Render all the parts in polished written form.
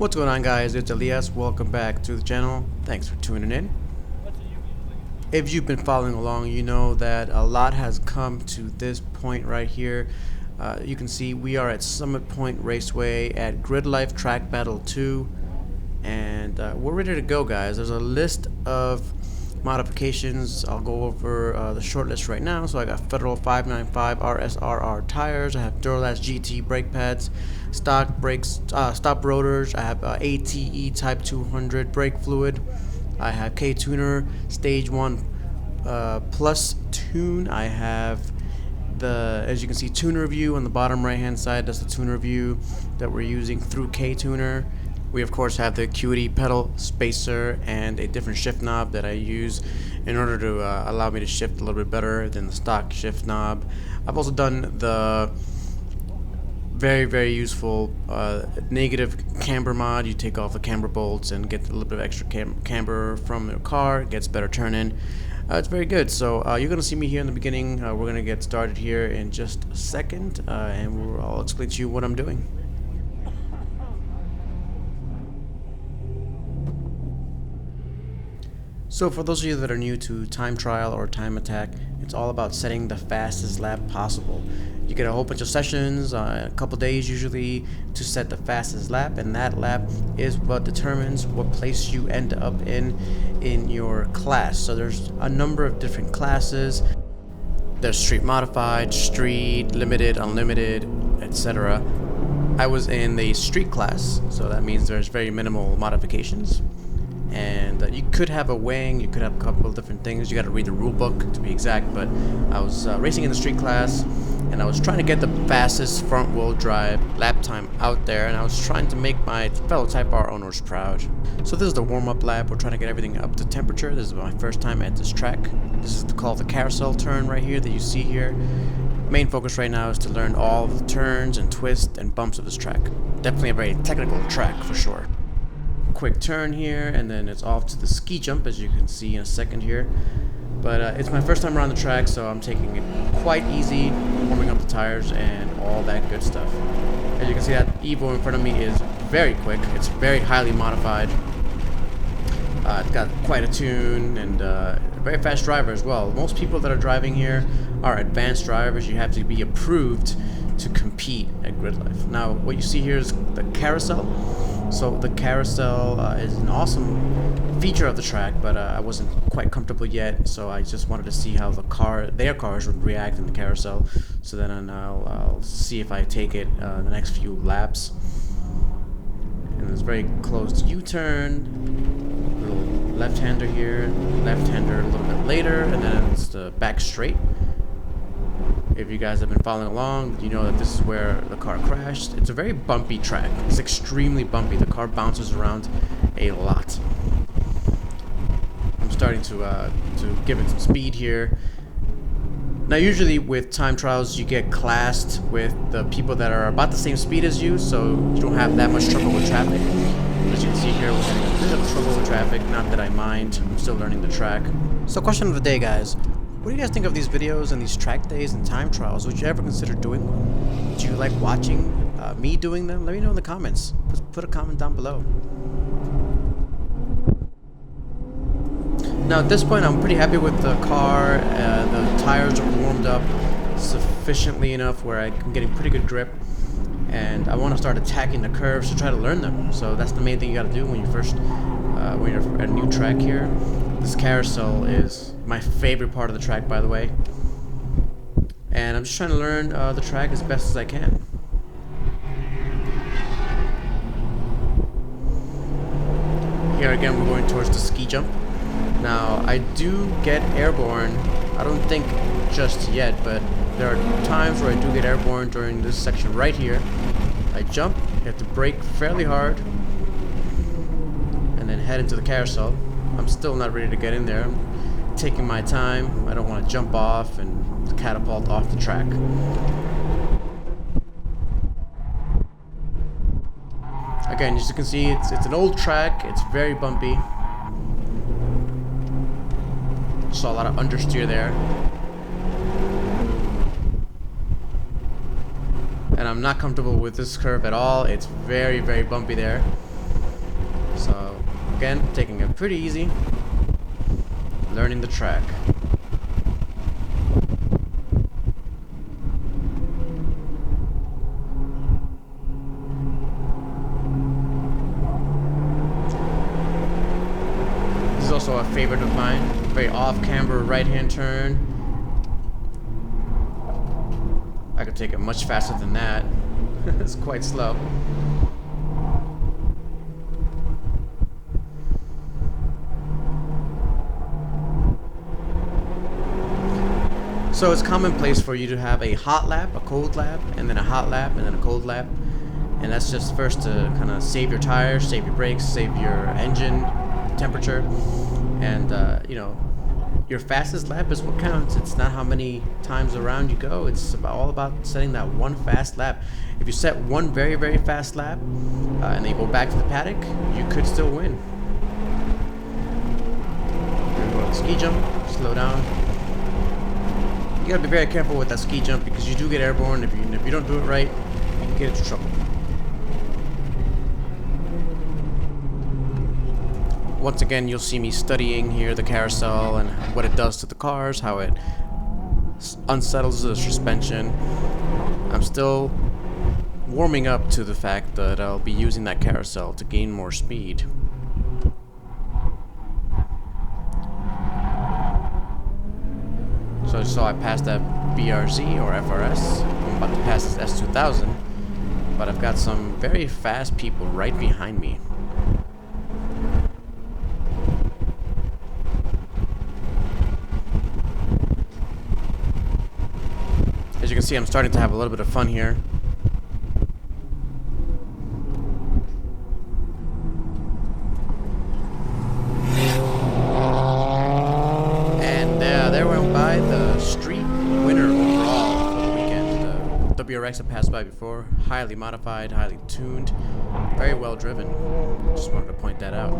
What's going on, guys? It's Elias. Welcome back to the channel. Thanks for tuning in. If you've been following along, you know that a lot has come to this point right here. You can see we are at Summit Point Raceway at Grid Life Track Battle 2, and we're ready to go, guys. There's a list of modifications. I'll go over the short list right now. So I got Federal 595 RSRR tires. I have Duralast GT brake pads, stock brakes, stop rotors. I have ATE Type 200 brake fluid. I have K-Tuner Stage 1 Plus tune. I have the, as you can see, tuner view on the bottom right hand side. That's the tuner view that we're using through K-Tuner. We of course have the Acuity pedal spacer and a different shift knob that I use in order to allow me to shift a little bit better than the stock shift knob. I've also done the very useful negative camber mod. You take off the camber bolts and get a little bit of extra camber from your car. It gets better turn-in. It's very good. So you're going to see me here in the beginning. We're going to get started here in just a second, and I'll explain to you what I'm doing. So for those of you that are new to time trial or time attack, it's all about setting the fastest lap possible. You get a whole bunch of sessions, a couple days usually, to set the fastest lap, and that lap is what determines what place you end up in your class. So there's a number of different classes. There's street modified, street, limited, unlimited, etc. I was in the street class, so that means there's very minimal modifications. And you could have a wing, you could have a couple of different things. You got to read the rule book to be exact, but I was racing in the street class, and I was trying to get the fastest front wheel drive lap time out there, and I was trying to make my fellow Type R owners proud. So this is the warm-up lap. We're trying to get everything up to temperature. This is my first time at this track. This is called the Carousel Turn right here that you see here. Main focus right now is to learn all the turns and twists and bumps of this track. Definitely a very technical track for sure. Quick turn here, and then it's off to the ski jump, as you can see in a second here. But it's my first time around the track, so I'm taking it quite easy, warming up the tires and all that good stuff. As you can see, that Evo in front of me is very quick. It's very highly modified. It's got quite a tune and a very fast driver as well. Most people that are driving here are advanced drivers. You have to be approved to compete at Grid Life. Now, what you see here is the carousel. So the carousel is an awesome feature of the track, but I wasn't quite comfortable yet, so I just wanted to see how their cars would react in the carousel. So then I'll see if I take it the next few laps. And there's very closed U-turn, little left-hander here, left-hander a little bit later, and then it's the back straight. If you guys have been following along, you know that this is where the car crashed. It's a very bumpy track. It's extremely bumpy. The car bounces around a lot. I'm starting to give it some speed here. Now, usually with time trials, you get classed with the people that are about the same speed as you, so you don't have that much trouble with traffic. As you can see here, we're having a bit of trouble with traffic. Not that I mind. I'm still learning the track. So, question of the day, guys. What do you guys think of these videos and these track days and time trials? Would you ever consider doing one? Do you like watching me doing them? Let me know in the comments. Put a comment down below. Now at this point, I'm pretty happy with the car. The tires are warmed up sufficiently enough where I'm getting pretty good grip. And I want to start attacking the curves to try to learn them. So that's the main thing you got to do when you first, when you're at a new track here. This carousel is my favorite part of the track, by the way, and I'm just trying to learn the track as best as I can. Here again, we're going towards the ski jump. Now, I do get airborne. I don't think just yet, but there are times where I do get airborne during this section right here. I jump, you have to brake fairly hard, and then head into the carousel. I'm still not ready to get in there. I'm taking my time. I don't want to jump off and catapult off the track. Again, as you can see, it's an old track. It's very bumpy. Saw a lot of understeer there. And I'm not comfortable with this curve at all. It's very bumpy there. So again, taking it pretty easy, learning the track. This is also a favorite of mine. Very off-camber right-hand turn. I could take it much faster than that. It's quite slow. So it's commonplace for you to have a hot lap, a cold lap, and then a hot lap, and then a cold lap. And that's just first to kind of save your tires, save your brakes, save your engine temperature. And, you know, your fastest lap is what counts. It's not how many times around you go. It's all about setting that one fast lap. If you set one very, very fast lap, and then you go back to the paddock, you could still win. Here we go with the ski jump, slow down. You gotta be very careful with that ski jump because you do get airborne. If you don't do it right, you can get into trouble. Once again, you'll see me studying here the carousel and what it does to the cars, how it unsettles the suspension. I'm still warming up to the fact that I'll be using that carousel to gain more speed. So I passed that BRZ or FRS. I'm about to pass this S2000, but I've got some very fast people right behind me. As you can see, I'm starting to have a little bit of fun here. There went by the street winner overall for the weekend. The WRX I passed by before, highly modified, highly tuned, very well driven. Just wanted to point that out.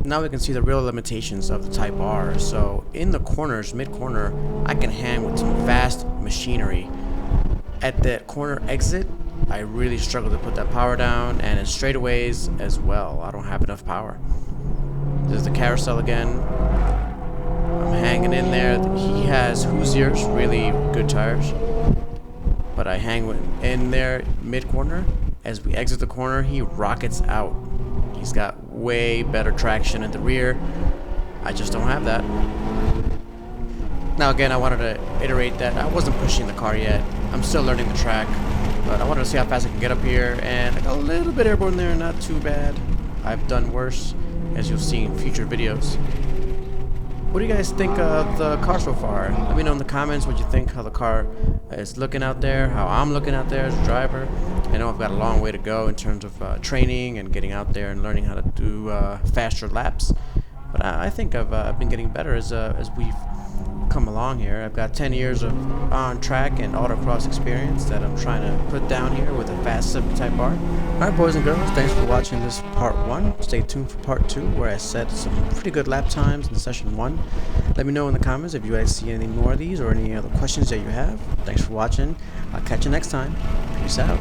Now we can see the real limitations of the Type R. So in the corners, mid-corner, I can hang with some fast machinery. At that corner exit, I really struggle to put that power down, and in straightaways as well, I don't have enough power. There's the carousel again. I'm hanging in there. He has Hoosier's, really good tires. But I hang in there mid-corner. As we exit the corner, he rockets out. He's got way better traction in the rear. I just don't have that. Now again, I wanted to iterate that I wasn't pushing the car yet. I'm still learning the track. But I wanted to see how fast I can get up here. And I got a little bit airborne there, not too bad. I've done worse, as you'll see in future videos. What do you guys think of the car so far? Let me know in the comments what you think, how the car is looking out there, how I'm looking out there as a driver. I know I've got a long way to go in terms of training and getting out there and learning how to do faster laps. But I think I've been getting better as we've come along here. I've got 10 years of on-track and autocross experience that I'm trying to put down here with a fast Civic Type R. Alright, boys and girls, thanks for watching this part 1. Stay tuned for part 2, where I set some pretty good lap times in session 1. Let me know in the comments if you guys see any more of these or any other questions that you have. Thanks for watching. I'll catch you next time. Peace out.